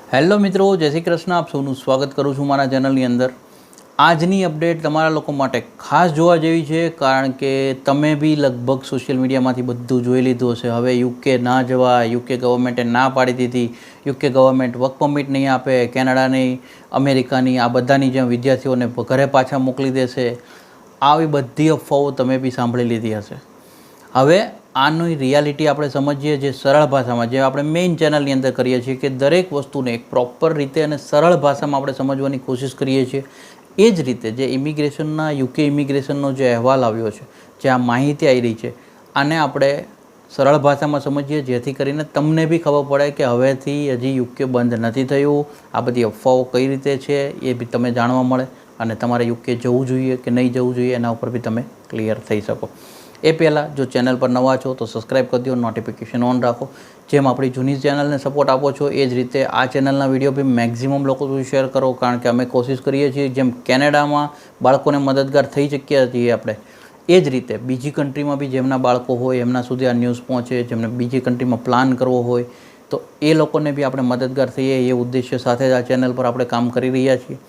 Hello મિત્રો, જય શ્રી કૃષ્ણ. આપ સૌનું સ્વાગત કરું છું મારા ચેનલની અંદર. આજની અપડેટ તમારા લોકો માટે ખાસ જોવા જેવી છે, કારણ કે તમે બી લગભગ સોશિયલ મીડિયામાંથી બધું જોઈ લીધું હશે. હવે યુકે ના જવાય, યુકે ગવર્મેન્ટે ના પાડી દીધી, યુકે ગવર્મેન્ટ વર્ક પરમિટ નહીં આપે, કેનેડાની, અમેરિકાની આ બધાની જેમ વિદ્યાર્થીઓને ઘરે પાછા મોકલી દેશે. આવી બધી અફવાઓ તમે બી સાંભળી લીધી હશે. હવે આની રિયાલિટી આપણે સમજીએ, જે સરળ ભાષામાં, જે આપણે મેઇન ચેનલની અંદર કરીએ છીએ કે દરેક વસ્તુને એક પ્રોપર રીતે અને સરળ ભાષામાં આપણે સમજવાની કોશિશ કરીએ છીએ. એ જ રીતે જે ઇમિગ્રેશનના, યુકે ઇમિગ્રેશનનો જે અહેવાલ આવ્યો છે, જે આ માહિતી આવી રહી છે, આને આપણે સરળ ભાષામાં સમજીએ, જેથી કરીને તમને બી ખબર પડે કે હવેથી હજી યુકે બંધ નથી થયું. આ બધી અફવાઓ કઈ રીતે છે એ બી તમે જાણવા મળે, અને તમારે યુકે જવું જોઈએ કે નહીં જવું જોઈએ એના ઉપર બી તમે ક્લિયર થઈ શકો. એ પહેલાં જો ચેનલ પર નવા છો તો સબસ્ક્રાઈબ કરી દો, નોટિફિકેશન ઓન રાખો. જેમ આપણી જૂની ચેનલને સપોર્ટ આપો છો એ જ રીતે આ ચેનલના વિડીયો બી મેક્ઝિમમ લોકો સુધી શેર કરો, કારણ કે અમે કોશિશ કરીએ છીએ જેમ કેનેડામાં બાળકોને મદદગાર થઈ શક્યા છીએ આપણે, એ જ રીતે બીજી કન્ટ્રીમાં બી જેમના બાળકો હોય એમના સુધી આ ન્યૂઝ પહોંચે, જેમને બીજી કન્ટ્રીમાં પ્લાન કરવો હોય તો એ લોકોને બી આપણે મદદગાર થઈએ, એ ઉદ્દેશ્ય સાથે જ આ ચેનલ પર આપણે કામ કરી રહ્યા છીએ.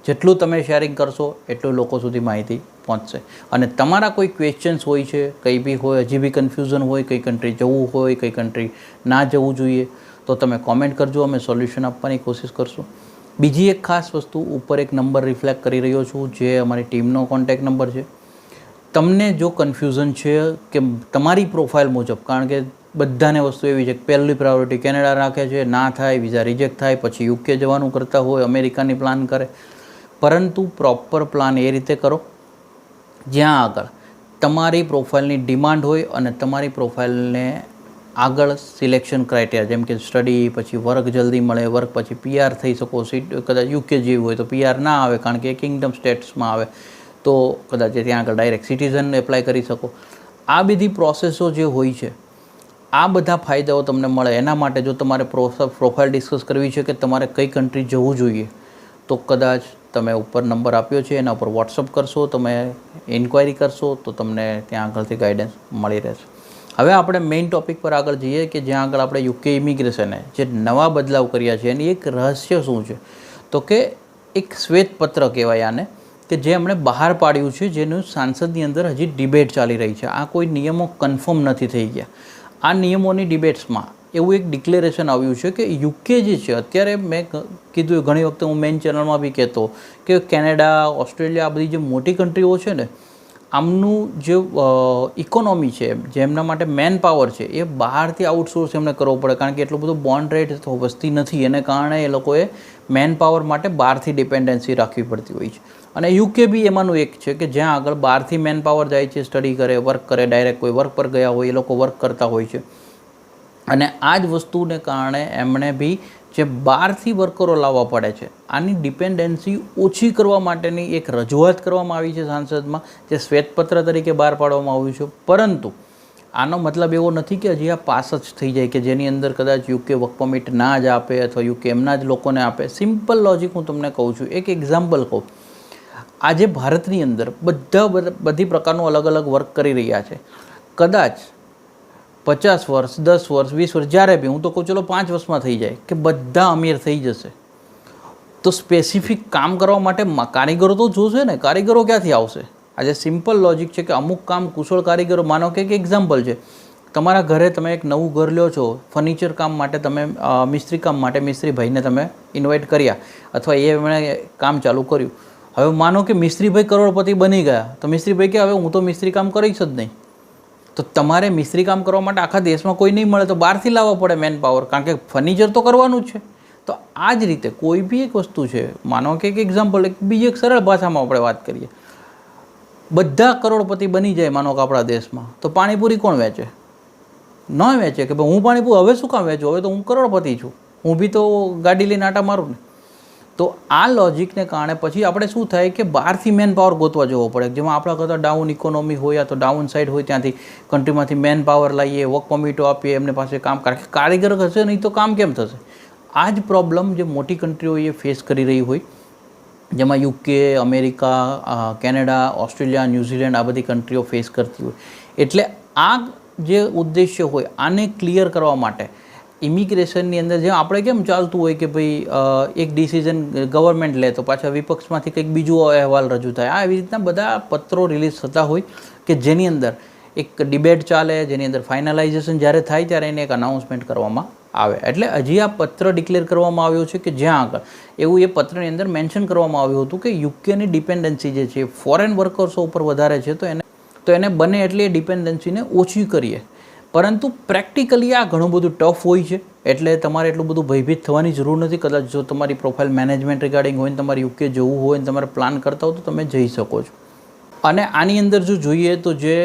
જેટલું તમે શેરિંગ કરશો એટલું લોકો સુધી માહિતી પહોંચશે. અને તમારા કોઈ ક્વેશ્ચન્સ હોય છે, કંઈ બી હોય, હજી બી કન્ફ્યુઝન હોય, કઈ કન્ટ્રી જવું હોય, કઈ કન્ટ્રી ના જવું જોઈએ, તો તમે કોમેન્ટ કરજો, અમે સોલ્યુશન આપવાની કોશિશ કરશું. બીજી એક ખાસ વસ્તુ, ઉપર એક નંબર રિફ્લેક્ટ કરી રહ્યો છું, જે અમારી ટીમનો કોન્ટેક્ટ નંબર છે. તમને જો કન્ફ્યુઝન છે કે તમારી પ્રોફાઇલ મુજબ, કારણ કે બધાને વસ્તુ એવી છે કે પહેલી પ્રાયોરિટી કેનેડા રાખે છે, ના થાય વિઝા રિજેક્ટ થાય, પછી યુકે જવાનું કરતા હોય, અમેરિકાની પ્લાન કરે, પરંતુ પ્રોપર પ્લાન એ રીતે કરો જ્યાં આગળ તમારી પ્રોફાઇલની ડિમાન્ડ હોય અને તમારી પ્રોફાઇલને આગળ સિલેક્શન ક્રાઇટેરિયા, જેમ કે સ્ટડી, પછી વર્ક જલ્દી મળે, વર્ક પછી પીઆર થઈ શકો. કદાચ યુકે જેવું હોય તો પીઆર ના આવે, કારણ કે એ કિંગડમ સ્ટેટ્સમાં આવે, તો કદાચ ત્યાં આગળ ડાયરેક્ટ સિટીઝન એપ્લાય કરી શકો. આ બધી પ્રોસેસો જે હોય છે, આ બધા ફાયદાઓ તમને મળે. એના માટે જો તમારે પ્રોફાઇલ ડિસ્કસ કરવી છે કે તમારે કઈ કન્ટ્રી જવું જોઈએ, તો કદાચ તમે ઉપર નંબર આપ્યો છે એના ઉપર વોટ્સઅપ કરશો, તમે ઇન્ક્વાયરી કરશો તો તમને ત્યાં આગળથી ગાઈડન્સ મળી રહેશે. હવે આપણે મેઇન ટૉપિક પર આગળ જઈએ કે જ્યાં આગળ આપણે યુકે ઇમિગ્રેશને જે નવા બદલાવ કર્યા છે એની એક રહસ્ય શું છે, તો કે એક શ્વેતપત્ર કહેવાય આને, કે જે એમણે બહાર પાડ્યું છે, જેનું સાંસદની અંદર હજી ડિબેટ ચાલી રહી છે. આ કોઈ નિયમો કન્ફર્મ નથી થઈ ગયા. આ નિયમોની ડિબેટ્સમાં એવું એક ડિક્લેરેશન આવ્યું છે કે યુકે જે છે, અત્યારે મેં કીધું ઘણી વખતે, હું મેઇન ચેનલમાં બી કહેતો કે કેનેડા, ઓસ્ટ્રેલિયા, આ બધી જે મોટી કન્ટ્રીઓ છે ને, આમનું જે ઇકોનોમી છે, જેમના માટે મેન પાવર છે, એ બહારથી આઉટસોર્સ એમને કરવો પડે, કારણ કે એટલું બધું બોન્ડ રેટ વસ્તી નથી, એને કારણે એ લોકોએ મેન પાવર માટે બહારથી ડિપેન્ડન્સી રાખવી પડતી હોય છે. અને યુકે બી એમાંનું એક છે કે જ્યાં આગળ બહારથી મેન પાવર જાય છે, સ્ટડી કરે, વર્ક કરે, ડાયરેક્ટ કોઈ વર્ક પર ગયા હોય એ લોકો વર્ક કરતા હોય છે. અને આ જ વસ્તુને કારણે એમણે બી જે બહારથી વર્કરો લાવવા પડે છે, આની ડિપેન્ડન્સી ઓછી કરવા માટેની એક રજૂઆત કરવામાં આવી છે સાંસદમાં, જે શ્વેતપત્ર તરીકે બહાર પાડવામાં આવ્યું છે. પરંતુ આનો મતલબ એવો નથી કે હજી આ પાસ જ થઈ જાય, કે જેની અંદર કદાચ યુકે વર્ક પરમિટ ના જ આપે અથવા યુકે એમના જ લોકોને આપે. સિમ્પલ લોજિક હું તમને કહું છું, એક એક્ઝામ્પલ કહું. આજે ભારતની અંદર બધી પ્રકારનું અલગ અલગ વર્ક કરી રહ્યા છે. કદાચ 50 વર્ષ, 10 વર્ષ, 20 વર્ષ, જ્યારે બી, હું તો કહું ચલો 5 વર્ષમાં થઈ જાય કે બધા અમીર થઈ જશે, તો સ્પેસિફિક કામ કરવા માટે કારીગરો તો જોશે ને. કારીગરો ક્યાંથી આવશે? આજે સિમ્પલ લોજિક છે કે અમુક કામ કુશળ કારીગરો, માનો કે એક એક્ઝામ્પલ છે, તમારા ઘરે તમે એક નવું ઘર લ્યો છો, ફર્નિચર કામ માટે તમે મિસ્ત્રી કામ માટે મિસ્ત્રી ભાઈને તમે ઇન્વાઇટ કર્યા, અથવા એમણે કામ ચાલુ કર્યું. હવે માનો કે મિસ્ત્રીભાઈ કરોડપતિ બની ગયા, તો મિસ્ત્રીભાઈ કે હવે હું તો મિસ્ત્રી કામ કરીશ જ નહીં, તો તમારે મિસ્ત્રી કામ કરવા માટે આખા દેશમાં કોઈ નહીં મળે, તો બહારથી લાવવા પડે મેન પાવર, કારણ કે ફર્નિચર તો કરવાનું જ છે. તો આ જ રીતે કોઈ બી એક વસ્તુ છે, માનો કે એક એક્ઝામ્પલ, એક બીજી એક સરળ ભાષામાં આપણે વાત કરીએ, બધા કરોડપતિ બની જાય માનો કે આપણા દેશમાં, તો પાણીપુરી કોણ વેચે? ન વેચે કે ભાઈ હું પાણીપુરી હવે શું કામ વેચું, હવે તો હું કરોડપતિ છું, હું બી તો ગાડી લઈને આટા મારું ને. તો આ લોજિકને કારણે પછી આપણે શું થાય કે બહારથી મેન પાવર ગોતવા જવો પડે, જેમાં આપણા કરતાં ડાઉન ઇકોનોમી હોય, તો ડાઉન સાઇડ હોય, ત્યાંથી કન્ટ્રીમાંથી મેન પાવર લાવીએ, વર્ક પરમિટો આપીએ, એમને પાસે કામ, કારણ કે કારીગર હશે નહીં તો કામ કેમ થશે? આ જ પ્રોબ્લેમ જે મોટી કન્ટ્રીઓ એ ફેસ કરી રહી હોય, જેમાં UK, America, Canada, Australia, New Zealand, આ બધી કન્ટ્રીઓ ફેસ કરતી હોય. એટલે આ જે ઉદ્દેશ્ય હોય, આને ક્લિયર કરવા માટે ઇમિગ્રેશનની અંદર જેમ આપણે કેમ ચાલતું હોય કે ભાઈ એક ડિસિઝન ગવર્મેન્ટ લે તો પાછા વિપક્ષમાંથી કંઈક બીજું અહેવાલ રજૂ થાય, આવી રીતના બધા પત્રો રિલીઝ થતા હોય કે જેની અંદર એક ડિબેટ ચાલે, જેની અંદર ફાઇનલાઇઝેશન જ્યારે થાય ત્યારે એને એક અનાઉન્સમેન્ટ કરવામાં આવે. એટલે હજી આ પત્ર ડિક્લેર કરવામાં આવ્યો છે કે જ્યાં આગળ એવું એ પત્રની અંદર મેન્શન કરવામાં આવ્યું હતું કે યુકેની ડિપેન્ડન્સી જે છે ફોરેન વર્કર્સો ઉપર વધારે છે, તો એને બને એટલી એ ડિપેન્ડન્સીને ઓછી કરીએ. પરંતુ પ્રેક્ટિકલી આ ઘણું બધું ટફ હોય છે, એટલે તમારે એટલું બધું ભયભીત થવાની જરૂર નથી. કદાચ જો તમારી પ્રોફાઇલ મેનેજમેન્ટ રિગાર્ડિંગ હોય ને તમારે યુકે જવું હોય ને તમારે પ્લાન કરતા હો તો તમે જઈ શકો છો. અને આની અંદર જો જોઈએ તો જે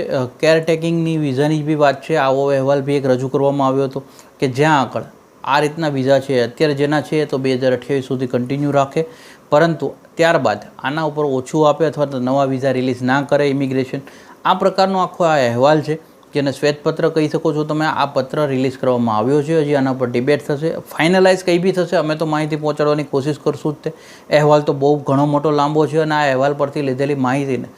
કેરટેકિંગની વિઝાની બી વાત છે, આવો અહેવાલ બી એક રજૂ કરવામાં આવ્યો હતો કે જ્યાં આગળ આ રીતના વિઝા છે અત્યારે જેના છે તો 2028 સુધી કન્ટિન્યુ રાખે, પરંતુ ત્યારબાદ આના ઉપર ઓછું આપે અથવા તો નવા વિઝા રિલીઝ ના કરે ઇમિગ્રેશન. આ પ્રકારનો આખો આ અહેવાલ છે જેને શ્વેતપત્ર કહી શકો છો તમે. આ પત્ર રિલીઝ કરવામાં આવ્યો છે, હજી આના પર ડિબેટ થશે, ફાઇનલાઇઝ કંઈ બી થશે. અમે તો માહિતી પહોંચાડવાની કોશિશ કરશું જ. તે અહેવાલ તો બહુ ઘણો મોટો લાંબો છે અને આ અહેવાલ પરથી લીધેલી માહિતીને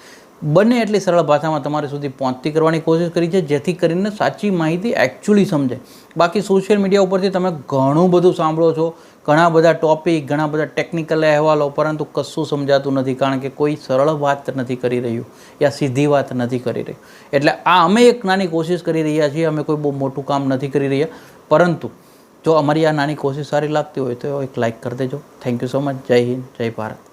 બને એટલી સરળ ભાષામાં તમારી સુધી પહોંચતી કરવાની કોશિશ કરી છે, જેથી કરીને સાચી માહિતી એકચ્યુઅલી સમજાય. બાકી સોશિયલ મીડિયા ઉપરથી તમે ઘણું બધું સાંભળો છો, ઘણા બધા ટોપિક, ઘણા બધા ટેકનિકલ અહેવાલો, પરંતુ કશું સમજાતું નથી, કારણ કે કોઈ સરળ વાત નથી કરી રહ્યું યા સીધી વાત નથી કરી રહ્યું. એટલે આ અમે એક નાની કોશિશ કરી રહ્યા છીએ, અમે કોઈ બહુ મોટું કામ નથી કરી રહ્યા, પરંતુ જો અમારી આ નાની કોશિશ સારી લાગતી હોય તો એક લાઇક કરી દેજો. Thank you so much. જય હિન્દ, જય ભારત.